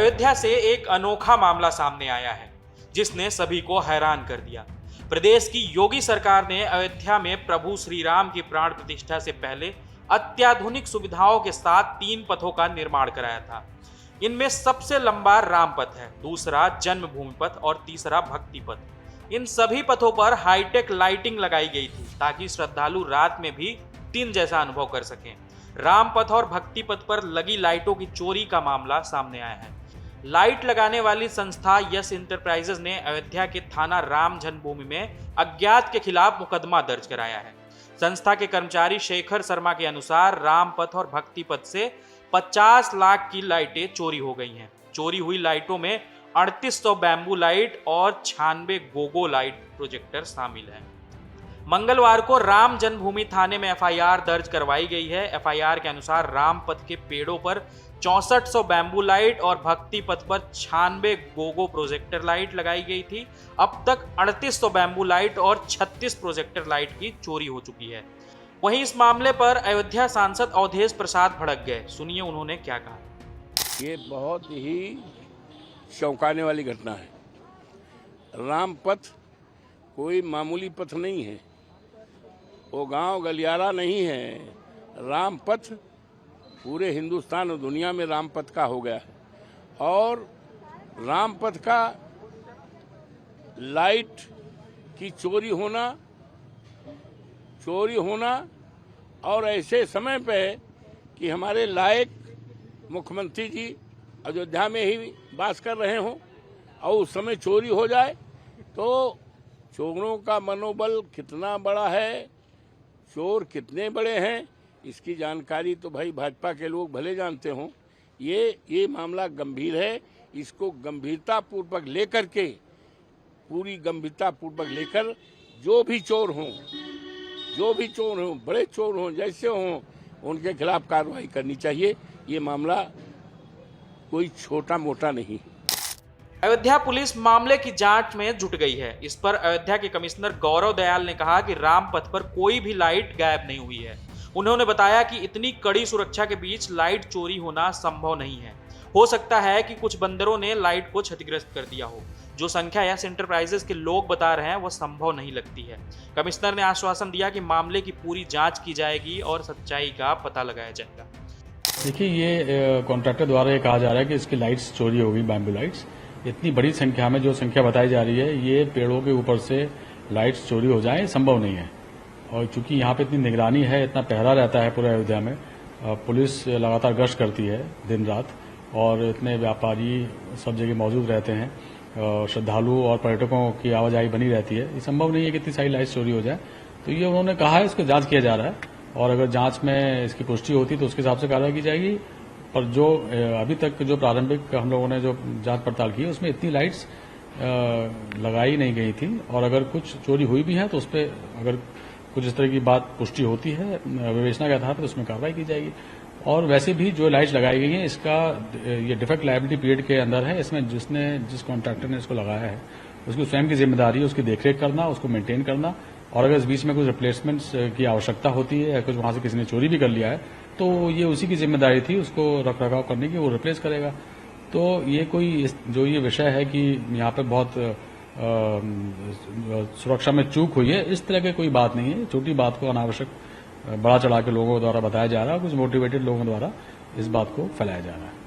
अयोध्या से एक अनोखा मामला सामने आया है जिसने सभी को हैरान कर दिया। प्रदेश की योगी सरकार ने अयोध्या में प्रभु श्री राम की प्राण प्रतिष्ठा से पहले अत्याधुनिक सुविधाओं के साथ 3 पथों का निर्माण कराया था। इनमें सबसे लंबा राम पथ है, दूसरा जन्मभूमि पथ और तीसरा भक्ति पथ। इन सभी पथों पर हाईटेक लाइटिंग लगाई गई थी ताकि श्रद्धालु रात में भी दिन जैसा अनुभव कर सकें। राम पथ और भक्ति पथ पर लगी लाइटों की चोरी का मामला सामने आया है। लाइट लगाने वाली संस्था यस इंटरप्राइजेज ने अयोध्या के थाना राम जन्मभूमि में अज्ञात के खिलाफ मुकदमा दर्ज कराया है। संस्था के कर्मचारी शेखर शर्मा के अनुसार राम पथ और भक्ति पथ से 50 लाख की लाइटें चोरी हो गई हैं। चोरी हुई लाइटों में 3800 बैम्बू लाइट और 96 गोगो लाइट प्रोजेक्टर शामिल हैं। मंगलवार को राम जन्मभूमि थाने में एफआईआर दर्ज करवाई गई है। एफआईआर के अनुसार राम पथ के पेड़ों पर 6400 बैम्बू लाइट और भक्ति पथ पर 96 गोगो प्रोजेक्टर लाइट लगाई गई थी। अब तक 3800 बैम्बू लाइट और 36 प्रोजेक्टर लाइट की चोरी हो चुकी है। वहीं इस मामले पर अयोध्या सांसद अवधेश प्रसाद भड़क गए। सुनिए उन्होंने क्या कहा। ये बहुत ही चौंकाने वाली घटना है। राम पथ कोई मामूली पथ नहीं है, वो गांव गलियारा नहीं है। राम पथ पूरे हिंदुस्तान और दुनिया में राम पथ का हो गया है। और राम पथ का लाइट की चोरी होना और ऐसे समय पे कि हमारे लायक मुख्यमंत्री जी अयोध्या में ही वास कर रहे हों और उस समय चोरी हो जाए तो चोरों का मनोबल कितना बड़ा है, चोर कितने बड़े हैं, इसकी जानकारी तो भाई भाजपा के लोग भले जानते हों। ये मामला गंभीर है। इसको गंभीरतापूर्वक लेकर के, पूरी गंभीरतापूर्वक लेकर जो भी चोर हों, बड़े चोर हों, जैसे हों, उनके खिलाफ कार्रवाई करनी चाहिए। ये मामला कोई छोटा मोटा नहीं। अयोध्या पुलिस मामले की जांच में जुट गई है। इस पर अयोध्या के कमिश्नर गौरव दयाल ने कहा कि राम पथ पर कोई भी लाइट गायब नहीं हुई है। उन्होंने बताया कि इतनी कड़ी सुरक्षा के बीच लाइट चोरी होना संभव नहीं है। हो सकता है कि कुछ बंदरों ने लाइट को क्षतिग्रस्त कर दिया हो। जो संख्या यस इंटरप्राइजेज के लोग बता रहे हैं वो संभव नहीं लगती है। कमिश्नर ने आश्वासन दिया कि मामले की पूरी जांच की जाएगी और सच्चाई का पता लगाया जाएगा। देखिए, ये कॉन्ट्रैक्टर द्वारा ये कहा जा रहा है कि इसकी लाइट्स चोरी हो गई, बैम्बू लाइट्स। इतनी बड़ी संख्या में जो संख्या बताई जा रही है, ये पेड़ों के ऊपर से लाइट्स चोरी हो जाए संभव नहीं है। और चूंकि यहाँ पे इतनी निगरानी है, इतना पहरा रहता है पूरे अयोध्या में, पुलिस लगातार गश्त करती है दिन रात और इतने व्यापारी सब जगह मौजूद रहते हैं, श्रद्धालु और पर्यटकों की आवाजाही बनी रहती है। ये संभव नहीं है कि इतनी सारी लाइट्स चोरी हो जाए। तो ये उन्होंने कहा है, इसको जांच किया जा रहा है और अगर जांच में इसकी पुष्टि होती तो उसके हिसाब से कार्रवाई की जाएगी। पर जो अभी तक जो प्रारंभिक हम लोगों ने जो जांच पड़ताल की, उसमें इतनी लाइट्स लगाई नहीं गई थी। और अगर कुछ चोरी हुई भी है तो उस पर अगर कुछ इस तरह की बात पुष्टि होती है विवेचना के आधार पर, उसमें कार्रवाई की जाएगी। और वैसे भी जो लाइट्स लगाई गई हैं, इसका ये डिफेक्ट लायबिलिटी पीरियड के अंदर है। इसमें जिस कॉन्ट्रैक्टर ने इसको लगाया है उसकी स्वयं की जिम्मेदारी है उसकी देखरेख करना, उसको मेंटेन करना। और अगर इस बीच में कुछ रिप्लेसमेंट्स की आवश्यकता होती है या कुछ वहां से किसी ने चोरी भी कर लिया है तो ये उसी की जिम्मेदारी थी उसको रख रखाव करने की, वो रिप्लेस करेगा। तो ये कोई जो ये विषय है कि यहाँ पे बहुत सुरक्षा में चूक हुई है, इस तरह की कोई बात नहीं है। छोटी बात को अनावश्यक बड़ा चढ़ा के लोगों द्वारा बताया जा रहा है, कुछ मोटिवेटेड लोगों द्वारा इस बात को फैलाया जा रहा है।